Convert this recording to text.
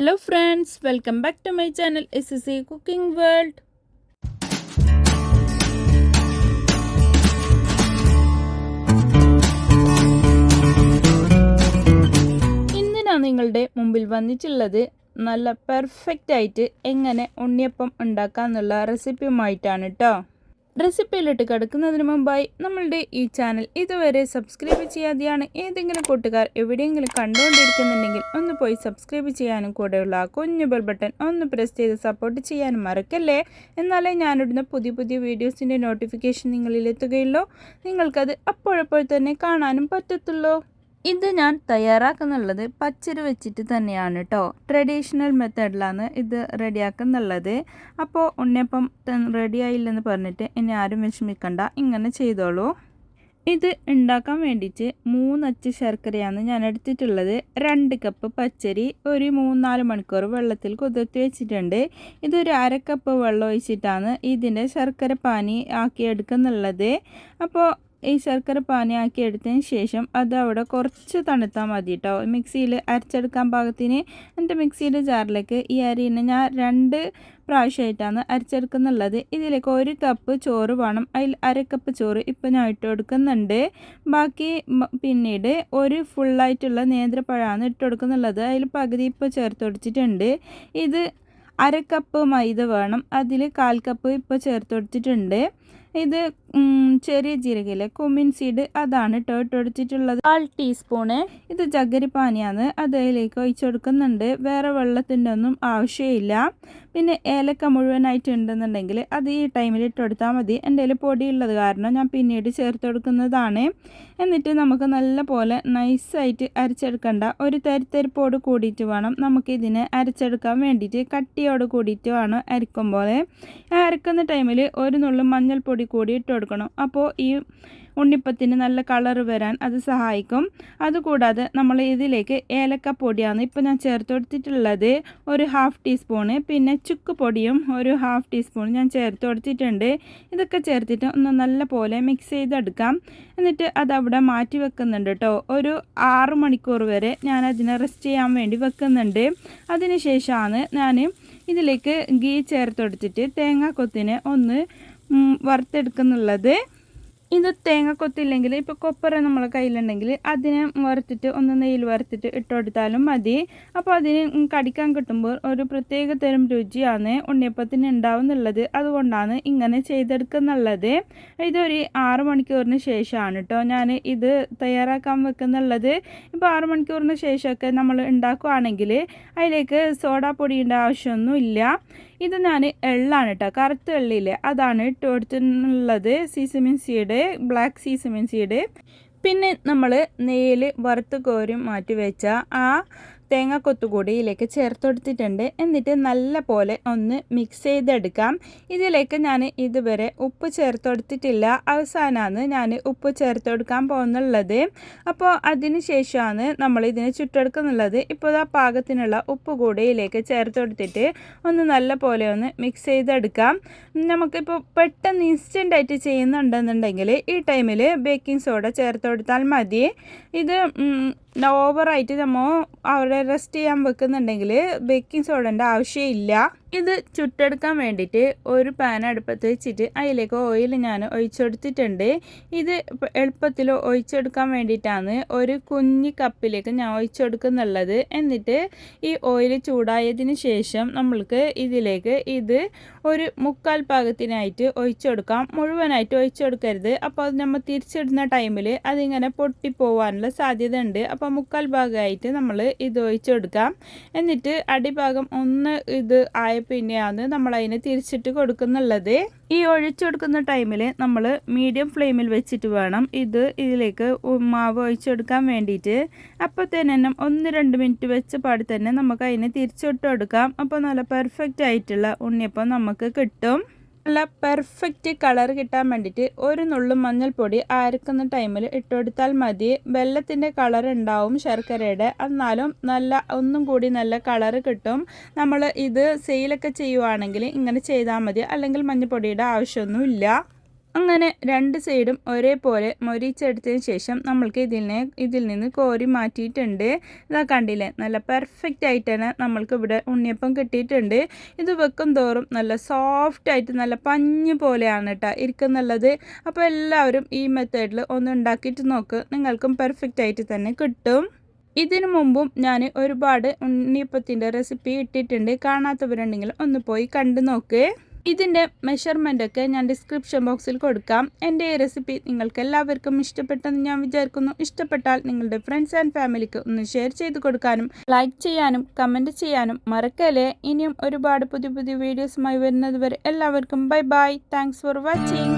Hello friends, welcome back to my channel SSC Cooking World. ഇന്ന് ഞാൻ നിങ്ങളുടെ മുമ്പിൽ വന്നിട്ടുള്ളത് നല്ല പെർഫെക്റ്റ് ആയിട്ട് എങ്ങനെ ഉണ്ണിയപ്പം ഉണ്ടാക്കാന്നുള്ള റെസിപ്പിയുമായിട്ടാണ് കേട്ടോ. റെസിപ്പിയിലിട്ട് കിടക്കുന്നതിന് മുമ്പായി നമ്മളുടെ ഈ ചാനൽ ഇതുവരെ സബ്സ്ക്രൈബ് ചെയ്യാതെയാണ് ഏതെങ്കിലും കൂട്ടുകാർ എവിടെയെങ്കിലും കണ്ടുകൊണ്ടിരിക്കുന്നുണ്ടെങ്കിൽ ഒന്ന് പോയി സബ്സ്ക്രൈബ് ചെയ്യാനും കൂടെയുള്ള ആ കുഞ്ഞു ബെൽ ബട്ടൺ ഒന്ന് പ്രസ് ചെയ്ത് സപ്പോർട്ട് ചെയ്യാനും മറക്കല്ലേ. എന്നാലേ ഞാനിടുന്ന പുതിയ പുതിയ വീഡിയോസിൻ്റെ നോട്ടിഫിക്കേഷൻ നിങ്ങളിലെത്തുകയുള്ളൂ. നിങ്ങൾക്കത് അപ്പോഴപ്പോൾ തന്നെ കാണാനും പറ്റത്തുള്ളൂ. ഇത് ഞാൻ തയ്യാറാക്കുന്നുള്ളത് പച്ചരി വെച്ചിട്ട് തന്നെയാണ് കേട്ടോ. ട്രഡീഷണൽ മെത്തേഡിലാണ് ഇത് റെഡിയാക്കുന്നുള്ളത്. അപ്പോൾ ഉണ്ണിയപ്പം റെഡിയായില്ലെന്ന് പറഞ്ഞിട്ട് ഇനി ആരും വിഷമിക്കണ്ട, ഇങ്ങനെ ചെയ്തോളൂ. ഇത് ഉണ്ടാക്കാൻ വേണ്ടിയിട്ട് 3 അച്ച് ശർക്കരയാണ് ഞാൻ എടുത്തിട്ടുള്ളത്. 2 കപ്പ് പച്ചരി ഒരു 3-4 മണിക്കൂർ വെള്ളത്തിൽ കുതിർത്തി വെച്ചിട്ടുണ്ട്. ഇതൊരു 1/2 കപ്പ് വെള്ളം ഒഴിച്ചിട്ടാണ് ഇതിൻ്റെ ശർക്കര പാനി ആക്കി എടുക്കുന്നുള്ളത്. അപ്പോൾ ഈ ശർക്കര പാനിയാക്കി എടുത്തതിന് ശേഷം അത് അവിടെ കുറച്ച് തണുത്താൽ മതി കേട്ടോ. മിക്സിയിൽ അരച്ചെടുക്കാൻ പാകത്തിന് എൻ്റെ മിക്സിയുടെ ജാറിലേക്ക് ഈ അരിനെ ഞാൻ 2 പ്രാവശ്യമായിട്ടാണ് അരച്ചെടുക്കുന്നുള്ളത്. ഇതിലേക്ക് 1 കപ്പ് ചോറ് വേണം. അതിൽ 1/2 കപ്പ് ചോറ് ഇപ്പം ഞാൻ ഇട്ട് കൊടുക്കുന്നുണ്ട്. ബാക്കി പിന്നീട് ഒരു ഫുള്ളായിട്ടുള്ള നേന്ത്രപ്പഴമാണ് ഇട്ട് കൊടുക്കുന്നുള്ളത്. അതിൽ പകുതി ഇപ്പോൾ ചേർത്ത് കൊടുത്തിട്ടുണ്ട്. ഇത് 1/2 കപ്പ് മൈദ വേണം. അതിൽ 1/4 കപ്പ് ഇപ്പോൾ ചേർത്ത് കൊടുത്തിട്ടുണ്ട്. ഇത് ചെറിയ ജീരകയിലെ കുമിൻ സീഡ് അതാണ് ഇട്ട് കൊടുത്തിട്ടുള്ളത്. 1/4 ടീസ്പൂണ്. ഇത് ചകിരിപ്പാനിയാണ്, അതിലേക്ക് ഒഴിച്ചു കൊടുക്കുന്നുണ്ട്. വേറെ വെള്ളത്തിൻ്റെ ഒന്നും ആവശ്യമില്ല. പിന്നെ ഏലക്ക മുഴുവനായിട്ട് ഉണ്ടെന്നുണ്ടെങ്കിൽ അത് ഈ ടൈമിൽ ഇട്ട് കൊടുത്താൽ മതി. എൻ്റെ കയ്യിൽ പൊടിയുള്ളത് കാരണം ഞാൻ പിന്നീട് ചേർത്ത് കൊടുക്കുന്നതാണ്. എന്നിട്ട് നമുക്ക് നല്ല പോലെ നൈസായിട്ട് അരച്ചെടുക്കണ്ട, ഒരു തരിത്തരിപ്പോട് കൂടിയിട്ട് വേണം നമുക്കിതിനെ അരച്ചെടുക്കാൻ വേണ്ടിയിട്ട്. കട്ടിയോട് കൂടിയിട്ട് വേണം അരക്കുമ്പോൾ. അരക്കുന്ന ടൈമിൽ ഒരു നുള്ളു മഞ്ഞൾപ്പൊടി കൂടി ഇട്ട് കൊടുക്കണം. അപ്പോൾ ഈ ഉണ്ണിപ്പത്തിന് നല്ല കളർ വരാൻ അത് സഹായിക്കും. അതുകൂടാതെ നമ്മൾ ഇതിലേക്ക് ഏലക്കപ്പൊടിയാണ് ഇപ്പോൾ ഞാൻ ചേർത്ത് കൊടുത്തിട്ടുള്ളത്, ഒരു 1/2 ടീസ്പൂണ്. പിന്നെ ചുക്ക് പൊടിയും ഒരു 1/2 ടീസ്പൂൺ ഞാൻ ചേർത്ത് കൊടുത്തിട്ടുണ്ട്. ഇതൊക്കെ ചേർത്തിട്ട് ഒന്ന് നല്ല പോലെ മിക്സ് ചെയ്തെടുക്കാം. എന്നിട്ട് അതവിടെ മാറ്റി വെക്കുന്നുണ്ട് കേട്ടോ. ഒരു 6 മണിക്കൂർ വരെ ഞാൻ അതിനെ റെസ്റ്റ് ചെയ്യാൻ വേണ്ടി വെക്കുന്നുണ്ട്. അതിന് ശേഷമാണ് ഞാൻ ഇതിലേക്ക് ഗീ ചേർത്ത് കൊടുത്തിട്ട് തേങ്ങാക്കൊത്തിനെ ഒന്ന് വറുത്തെടുക്കുന്നുള്ളത്. ഇത് തേങ്ങക്കൊത്തില്ലെങ്കിൽ ഇപ്പോൾ കൊപ്പര നമ്മളെ കയ്യിലുണ്ടെങ്കിൽ അതിനെ വറുത്തിട്ട് ഒന്ന് നെയ്യിൽ വറുത്തിട്ട് ഇട്ട് കൊടുത്താലും മതി. അപ്പോൾ അതിന് കടിക്കാൻ കിട്ടുമ്പോൾ ഒരു പ്രത്യേക തരം രുചിയാണ് ഉണ്ണിയപ്പത്തിന് ഉണ്ടാവുന്നുള്ളത്. അതുകൊണ്ടാണ് ഇങ്ങനെ ചെയ്തെടുക്കുന്നുള്ളത്. ഇതൊരു 6 മണിക്കൂറിന് ശേഷമാണ് കേട്ടോ ഞാൻ ഇത് തയ്യാറാക്കാൻ വെക്കുന്നുള്ളത്. ഇപ്പോൾ 6 മണിക്കൂറിന് ശേഷമൊക്കെ നമ്മൾ ഉണ്ടാക്കുകയാണെങ്കിൽ അതിലേക്ക് സോഡാപ്പൊടിയുടെ ആവശ്യമൊന്നുമില്ല. ഇത് ഞാൻ എള്ളാണ് കേട്ടോ, കറുത്ത എള്ളില്ലേ അതാണ് ഇട്ട് കൊടുത്തിട്ടുള്ളത്. സീസമിൻ സീഡ്, ബ്ലാക്ക് സീസമിൻ സീഡ്. പിന്നെ നമ്മൾ നെയ്യിൽ വറുത്ത് കോരി മാറ്റി വെച്ച ആ തേങ്ങാക്കൊത്തുകൂടി ഇതിലേക്ക് ചേർത്ത് കൊടുത്തിട്ടുണ്ട്. എന്നിട്ട് നല്ല പോലെ ഒന്ന് മിക്സ് ചെയ്തെടുക്കാം. ഇതിലേക്ക് ഞാൻ ഇതുവരെ ഉപ്പ് ചേർത്ത് കൊടുത്തിട്ടില്ല, അവസാനമാണ് ഞാൻ ഉപ്പ് ചേർത്ത് കൊടുക്കാൻ പോകുന്നുള്ളത്. അപ്പോൾ അതിന് ശേഷമാണ് നമ്മൾ ഇതിനെ ചുട്ടെടുക്കുന്നുള്ളത്. ഇപ്പോൾ ആ പാകത്തിനുള്ള ഉപ്പ് കൂടി ഇതിലേക്ക് ചേർത്ത് കൊടുത്തിട്ട് ഒന്ന് നല്ല പോലെ ഒന്ന് മിക്സ് ചെയ്തെടുക്കാം. നമുക്കിപ്പോൾ പെട്ടെന്ന് ഇൻസ്റ്റൻ്റായിട്ട് ചെയ്യുന്നുണ്ടെന്നുണ്ടെങ്കിൽ ഈ ടൈമിൽ ബേക്കിംഗ് സോഡ ചേർത്ത് കൊടുത്താൽ മതി. ഇത് ഓവറായിട്ട് നമ്മൾ അവിടെ റെസ്റ്റ് ചെയ്യാൻ വെക്കുന്നുണ്ടെങ്കിൽ ബേക്കിംഗ് സോഡൻ്റെ ആവശ്യമില്ല. ഇത് ചുട്ടെടുക്കാൻ വേണ്ടിയിട്ട് ഒരു പാൻ അടുപ്പത്ത് വെച്ചിട്ട് അതിലേക്ക് ഓയിൽ ഞാൻ ഒഴിച്ചെടുത്തിട്ടുണ്ട്. ഇത് എളുപ്പത്തിൽ ഒഴിച്ചെടുക്കാൻ വേണ്ടിയിട്ടാണ് ഒരു കുഞ്ഞി കപ്പിലേക്ക് ഞാൻ ഒഴിച്ചെടുക്കുന്നുള്ളത്. എന്നിട്ട് ഈ ഓയിൽ ചൂടായതിന് ശേഷം നമ്മൾക്ക് ഇതിലേക്ക് ഇത് ഒരു 1/4 പാകത്തിനായിട്ട് ഒഴിച്ചെടുക്കാം. മുഴുവനായിട്ട് ഒഴിച്ചെടുക്കരുത്, അപ്പോൾ അത് നമ്മൾ തിരിച്ചിടുന്ന ടൈമിൽ അതിങ്ങനെ പൊട്ടിപ്പോവാനുള്ള സാധ്യത ഉണ്ട്. അപ്പോൾ 1/4 ഭാഗമായിട്ട് നമ്മൾ ഇത് ഒഴിച്ചെടുക്കാം. എന്നിട്ട് അടിഭാഗം ഒന്ന് ഇത് ആയ പിന്നെയാണ് നമ്മൾ അതിനെ തിരിച്ചിട്ട് കൊടുക്കുന്നുള്ളത്. ഈ ഒഴിച്ചെടുക്കുന്ന ടൈമിൽ നമ്മൾ മീഡിയം ഫ്ലെയിമിൽ വെച്ചിട്ട് വേണം ഇതിലേക്ക് മാവ് ഒഴിച്ചെടുക്കാൻ വേണ്ടിയിട്ട്. അപ്പോൾ തന്നെ 1-2 മിനിറ്റ് വെച്ച പാടി തന്നെ നമുക്ക് അതിനെ തിരിച്ചിട്ട് കൊടുക്കാം. അപ്പോൾ നല്ല പെർഫെക്റ്റ് ആയിട്ടുള്ള ഉണ്ണിയപ്പം നമുക്ക് കിട്ടും. നല്ല പെർഫെക്റ്റ് കളർ കിട്ടാൻ വേണ്ടിയിട്ട് ഒരു നുള്ളു മഞ്ഞൾപ്പൊടി അരക്കുന്ന ടൈമിൽ ഇട്ട് കൊടുത്താൽ മതി. വെള്ളത്തിൻ്റെ കളർ ഉണ്ടാവും ശർക്കരയുടെ, എന്നാലും ഒന്നും കൂടി നല്ല കളർ കിട്ടും. നമ്മൾ ഇത് സെയിലൊക്കെ ചെയ്യുവാണെങ്കിൽ ഇങ്ങനെ ചെയ്താൽ മതി, അല്ലെങ്കിൽ മഞ്ഞൾപ്പൊടിയുടെ ആവശ്യമൊന്നുമില്ല. അങ്ങനെ രണ്ട് സൈഡും ഒരേപോലെ മൊരിച്ചെടുത്തതിന് ശേഷം നമ്മൾക്ക് ഇതിൽ നിന്ന് കോരി മാറ്റിയിട്ടുണ്ട്. ഇതാ കണ്ടില്ലേ, നല്ല പെർഫെക്റ്റ് ആയിട്ട് തന്നെ നമ്മൾക്ക് ഇവിടെ ഉണ്ണിയപ്പം കിട്ടിയിട്ടുണ്ട്. ഇത് വെക്കും തോറും നല്ല സോഫ്റ്റ് ആയിട്ട് നല്ല പഞ്ഞ് പോലെയാണ് കേട്ടോ ഇരിക്കുന്നുള്ളത്. അപ്പോൾ എല്ലാവരും ഈ മെത്തേഡിൽ ഒന്ന് ഉണ്ടാക്കിയിട്ട് നോക്ക്, നിങ്ങൾക്കും പെർഫെക്റ്റ് ആയിട്ട് തന്നെ കിട്ടും. ഇതിനു മുമ്പും ഞാൻ ഒരുപാട് ഉണ്ണിയപ്പത്തിൻ്റെ റെസിപ്പി ഇട്ടിട്ടുണ്ട്. കാണാത്തവരുണ്ടെങ്കിൽ ഒന്ന് പോയി കണ്ടു നോക്ക്. ഇതിൻ്റെ മെഷർമെൻറ്റൊക്കെ ഞാൻ ഡിസ്ക്രിപ്ഷൻ ബോക്സിൽ കൊടുക്കാം. എൻ്റെ ഈ റെസിപ്പി നിങ്ങൾക്ക് എല്ലാവർക്കും ഇഷ്ടപ്പെട്ടെന്ന് ഞാൻ വിചാരിക്കുന്നു. ഇഷ്ടപ്പെട്ടാൽ നിങ്ങളുടെ ഫ്രണ്ട്സ് ആൻഡ് ഫാമിലിക്ക് ഒന്ന് ഷെയർ ചെയ്ത് കൊടുക്കാനും ലൈക്ക് ചെയ്യാനും കമൻറ്റ് ചെയ്യാനും മറക്കല്ലേ. ഇനിയും ഒരുപാട് പുതിയ പുതിയ വീഡിയോസുമായി വരുന്നത് വരെ എല്ലാവർക്കും bye bye. Thanks for watching.